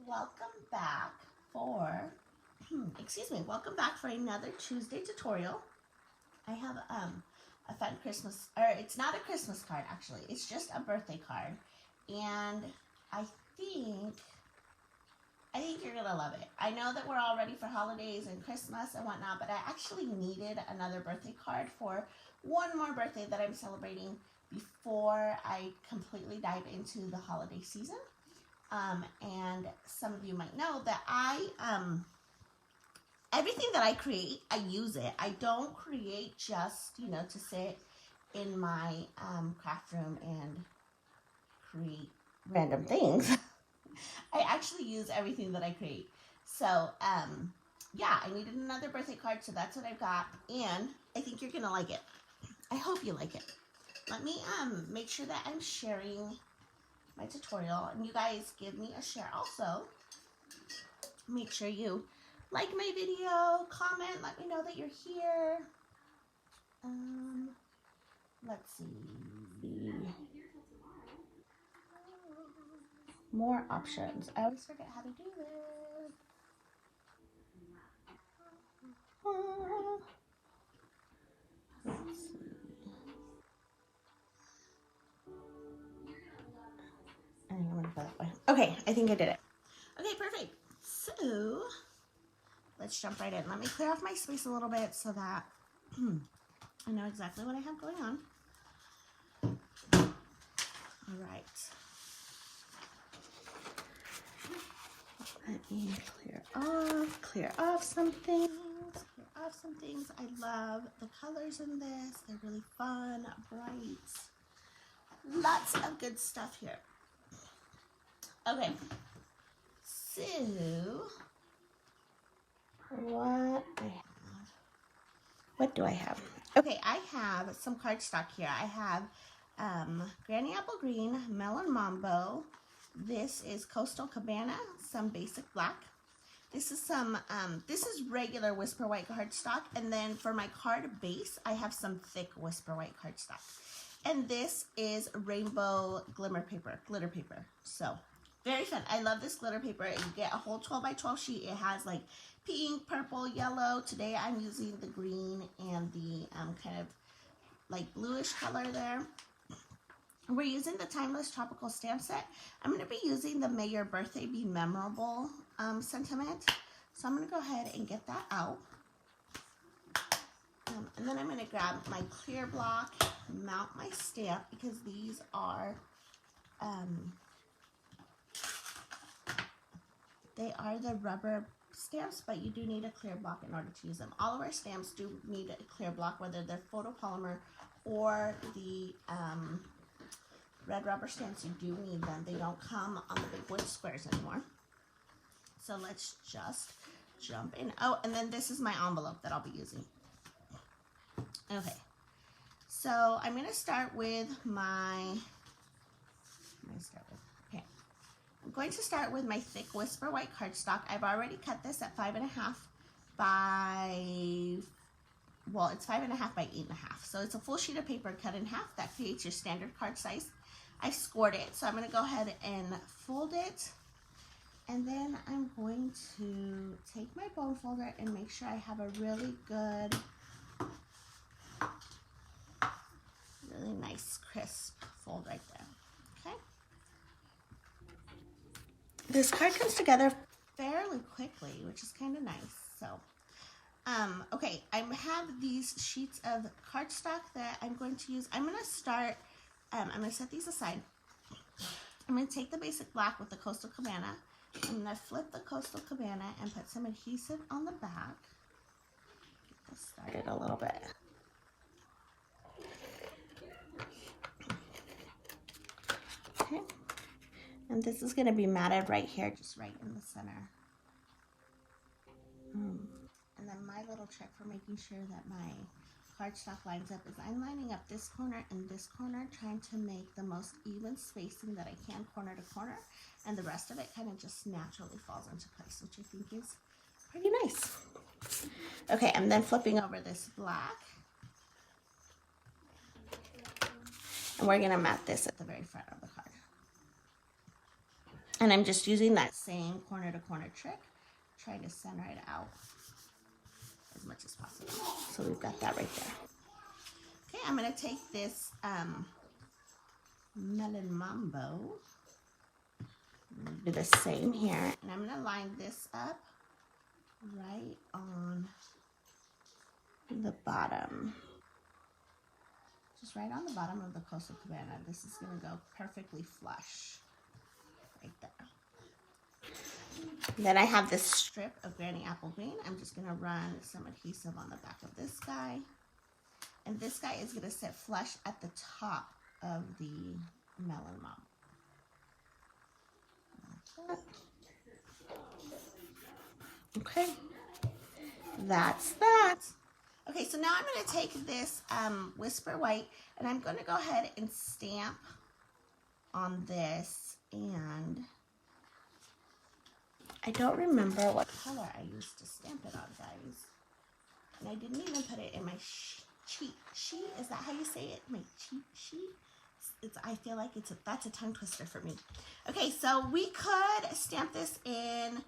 welcome back for, welcome back for another Tuesday tutorial. I have a fun Christmas, or it's not a Christmas card actually, it's just a birthday card. And I think you're gonna love it. I know that we're all ready for holidays and Christmas and whatnot, but I actually needed another birthday card for one more birthday that I'm celebrating before I completely dive into the holiday season. And some of you might know that everything that I create, I use it. I don't create just, to sit in my craft room and create random things. I actually use everything that I create. So, yeah, I needed another birthday card, so that's what I've got. And I think you're going to like it. I hope you like it. Let me make sure that I'm sharing my tutorial, and you guys give me a share also. Make sure you like my video, comment, let me know that you're here. Let's see. More options. I always forget how to do this. Let's see. I think I'm gonna go that way. Okay, I think I did it. Okay, perfect. So let's jump right in. Let me clear off my space a little bit so that I know exactly what I have going on. All right. Let me clear off some things. I love the colors in this. They're really fun, bright. Lots of good stuff here. Okay. So, what do I have? Okay, I have some cardstock here. I have Granny Apple Green, Melon Mambo. This is Coastal Cabana, some basic black. This is some, this is regular Whisper White cardstock. And then for my card base, I have some thick Whisper White cardstock. And this is rainbow glitter paper. So, very fun. I love this glitter paper. You get a whole 12 by 12 sheet. It has like pink, purple, yellow. Today I'm using the green and the kind of like bluish color there. We're using the Timeless Tropical Stamp Set. I'm going to be using the May Your Birthday Be Memorable sentiment. So I'm going to go ahead and get that out. And then I'm going to grab my clear block, mount my stamp, because these are, they are the rubber stamps, but you do need a clear block in order to use them. All of our stamps do need a clear block, whether they're photopolymer or the red rubber stamps. You do need them. They don't come on the big wood squares anymore. So let's just jump in. Oh, and then this is my envelope that I'll be using. Okay, so I'm going to start with I'm going to start with my thick Whisper White cardstock. I've already cut this at 5.5 by, well, it's 5.5 by 8.5. So it's a full sheet of paper cut in half. That creates your standard card size. I scored it, so I'm going to go ahead and fold it. And then I'm going to take my bone folder and make sure I have a really good, really nice crisp fold right there. Okay. This card comes together fairly quickly, which is kind of nice. So, okay, I have these sheets of cardstock that I'm going to use. I'm going to start, I'm going to set these aside. I'm going to take the basic black with the Coastal Cabana. I'm going to flip the Coastal Cabana and put some adhesive on the back. Get this started a little bit. Okay. And this is going to be matted right here, just right in the center. And then my little trick for making sure that my cardstock lines up is I'm lining up this corner and this corner, trying to make the most even spacing that I can corner to corner, and the rest of it kind of just naturally falls into place, which I think is pretty nice. Okay, I'm then flipping over this black, and we're going to mat this at the very front of the card. And I'm just using that same corner to corner trick, trying to center it out as much as possible. So we've got that right there. Okay, I'm gonna take this Melon Mambo, do the same here, and I'm gonna line this up right on the bottom. Just right on the bottom of the Coastal Cabana. This is gonna go perfectly flush right there. Then I have this strip of Granny Apple Green. I'm just gonna run some adhesive on the back of this guy. And this guy is gonna sit flush at the top of the Melon Mom. Like that. Okay, that's that. Okay, so now I'm gonna take this Whisper White and I'm gonna go ahead and stamp on this, and I don't remember what color I used to stamp it on, guys. And I didn't even put it in my cheat sheet. Is that how you say it? My cheat sheet? I feel like that's a tongue twister for me. Okay, so we could stamp this in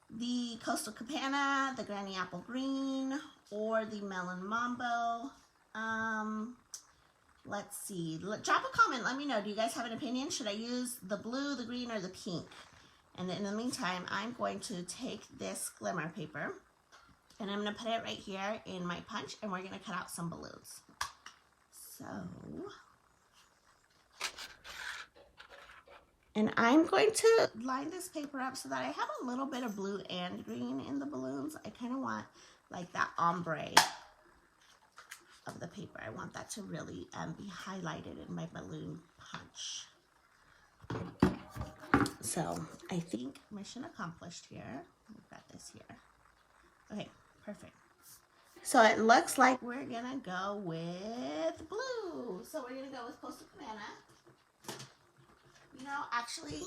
the Coastal Cabana, the Granny Apple Green, or the Melon Mambo. Let's see. Drop a comment. Let me know. Do you guys have an opinion? Should I use the blue, the green, or the pink? And in the meantime, I'm going to take this glimmer paper and I'm going to put it right here in my punch, and we're going to cut out some balloons. So, and I'm going to line this paper up so that I have a little bit of blue and green in the balloons. I kind of want like that ombre of the paper. I want that to really be highlighted in my balloon punch. So I think mission accomplished here. We've got this here. Okay, perfect. So it looks like we're gonna go with blue. So we're gonna go with Coastal Cabana. You know, actually,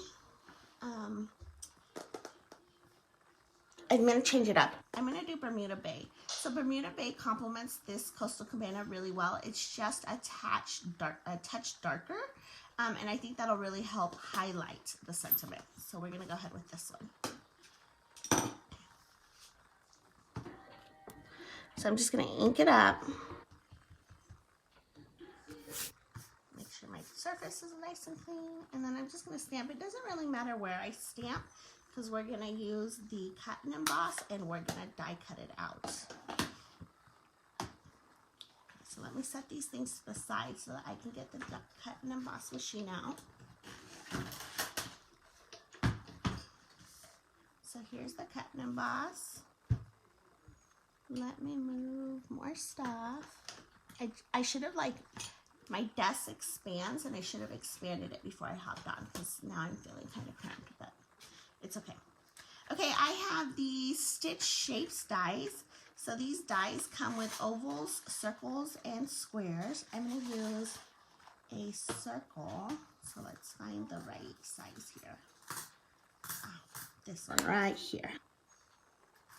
I'm gonna change it up. I'm gonna do Bermuda Bay. So Bermuda Bay complements this Coastal Cabana really well. It's just a touch darker. And I think that'll really help highlight the sentiment. So we're gonna go ahead with this one. So I'm just gonna ink it up. Make sure my surface is nice and clean. And then I'm just gonna stamp. It doesn't really matter where I stamp because we're gonna use the cut and emboss and we're gonna die cut it out. So let me set these things to the side so that I can get the cut and emboss machine out. So here's the cut and emboss. Let me move more stuff. I should have, like, my desk expands and I should have expanded it before I hopped on because now I'm feeling kind of cramped, but it's okay. Okay, I have the Stitch Shapes dies. So these dies come with ovals, circles, and squares. I'm going to use a circle. So let's find the right size here. Oh, this one right here.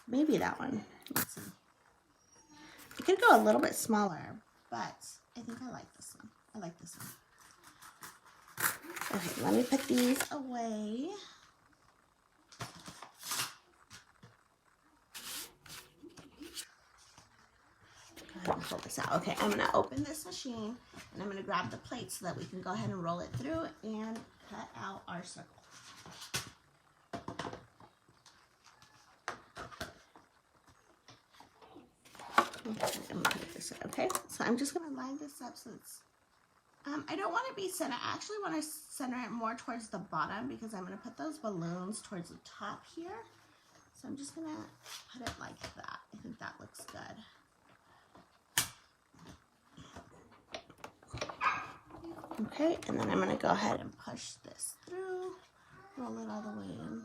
Maybe that one. Let's see. It could go a little bit smaller, but I think I like this one. I like this one. Okay, let me put these away. Go ahead and pull this out. Okay, I'm going to open this machine and I'm going to grab the plate so that we can go ahead and roll it through and cut out our circle. Okay, I'm going to put this in. Okay, so I'm just going to line this up so it's, I don't want to be center. I actually want to center it more towards the bottom because I'm going to put those balloons towards the top here. So I'm just going to put it like that. I think that looks good. Okay, and then I'm going to go ahead and push this through, roll it all the way in.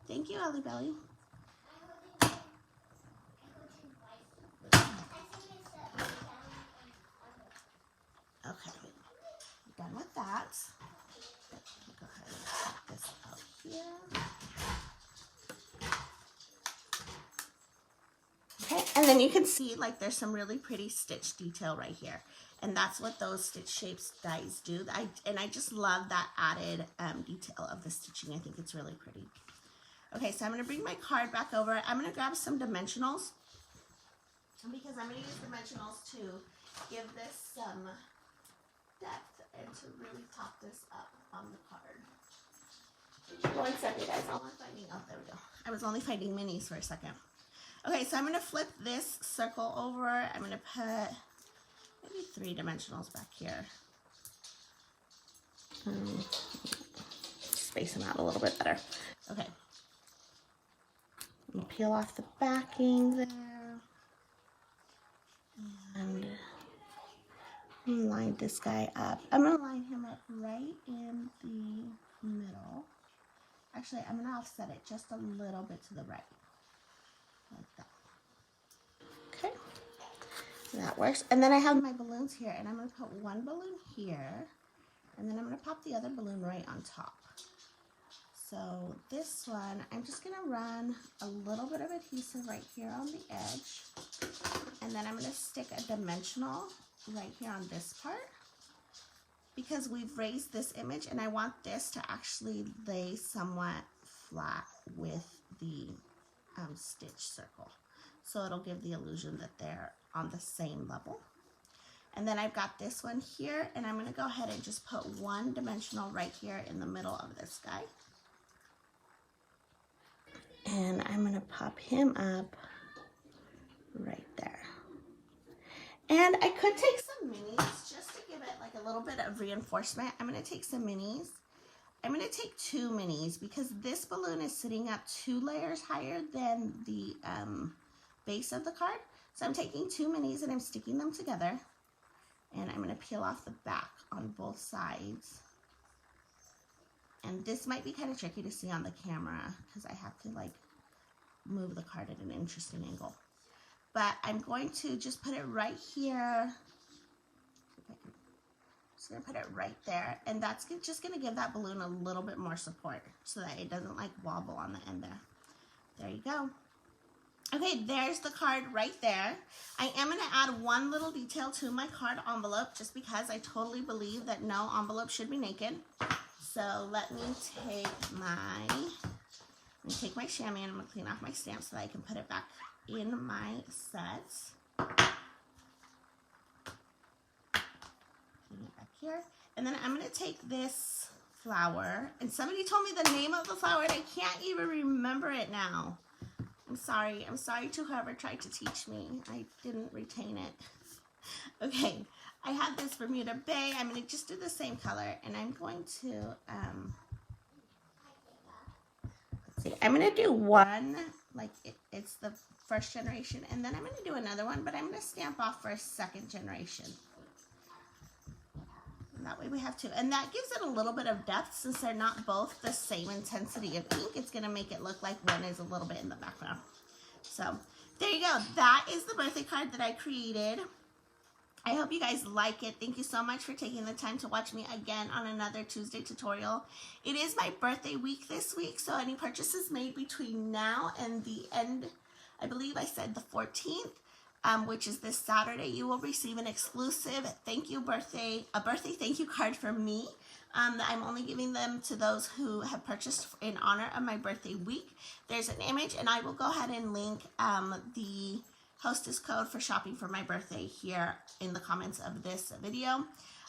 Thank you, Ellie Belly. Okay, done with that. Go ahead and put this out here. Okay, and then you can see like there's some really pretty stitch detail right here. And that's what those stitch shapes dies do. And I just love that added detail of the stitching. I think it's really pretty. Okay, so I'm going to bring my card back over. I'm going to grab some dimensionals because I'm going to use dimensionals to give this some depth and to really top this up on the card. 1 second, guys. All I'm finding, oh, there we go. I was only finding minis for a second. Okay, so I'm going to flip this circle over. I'm going to put maybe 3 dimensionals back here. Space them out a little bit better. Okay. I'm going to peel off the backing there. And line this guy up. I'm going to line him up right in the middle. Actually, I'm going to offset it just a little bit to the right. Like that. Okay. That works. And then I have my balloons here, and I'm going to put one balloon here, and then I'm going to pop the other balloon right on top. So this one, I'm just going to run a little bit of adhesive right here on the edge, and then I'm going to stick a dimensional right here on this part, because we've raised this image, and I want this to actually lay somewhat flat with the stitch circle. So it'll give the illusion that they're on the same level. And then I've got this one here, and I'm going to go ahead and just put one dimensional right here in the middle of this guy. And I'm going to pop him up right there. And I could take some minis just to give it like a little bit of reinforcement. I'm going to take some minis. I'm going to take 2 minis because this balloon is sitting up 2 layers higher than the base of the card. So I'm taking 2 minis and I'm sticking them together. And I'm going to peel off the back on both sides. And this might be kind of tricky to see on the camera because I have to like move the card at an interesting angle. But I'm going to just put it right here. Just going to put it right there. And that's just going to give that balloon a little bit more support so that it doesn't like wobble on the end there. There you go. Okay, there's the card right there. I am going to add one little detail to my card envelope just because I totally believe that no envelope should be naked. So let me take my chamois and I'm going to clean off my stamp so that I can put it back in my set. Clean it back here. And then I'm going to take this flower. And somebody told me the name of the flower and I can't even remember it now. I'm sorry. I'm sorry to whoever tried to teach me. I didn't retain it. Okay. I have this Bermuda Bay. I'm going to just do the same color. And I'm going to, let's see. I'm going to do one, like it's the first generation. And then I'm going to do another one. But I'm going to stamp off for a second generation. And that way we have 2. And that gives it a little bit of depth since they're not both the same intensity of ink. It's going to make it look like one is a little bit in the background. So there you go. That is the birthday card that I created. I hope you guys like it. Thank you so much for taking the time to watch me again on another Tuesday tutorial. It is my birthday week this week, so any purchases made between now and the end, I believe I said the 14th, which is this Saturday, you will receive an exclusive birthday thank you card from me. I'm only giving them to those who have purchased in honor of my birthday week. There's an image, and I will go ahead and link the hostess code for shopping for my birthday here in the comments of this video.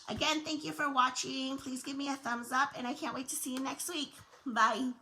Again, thank you for watching. Please give me a thumbs up, and I can't wait to see you next week. Bye.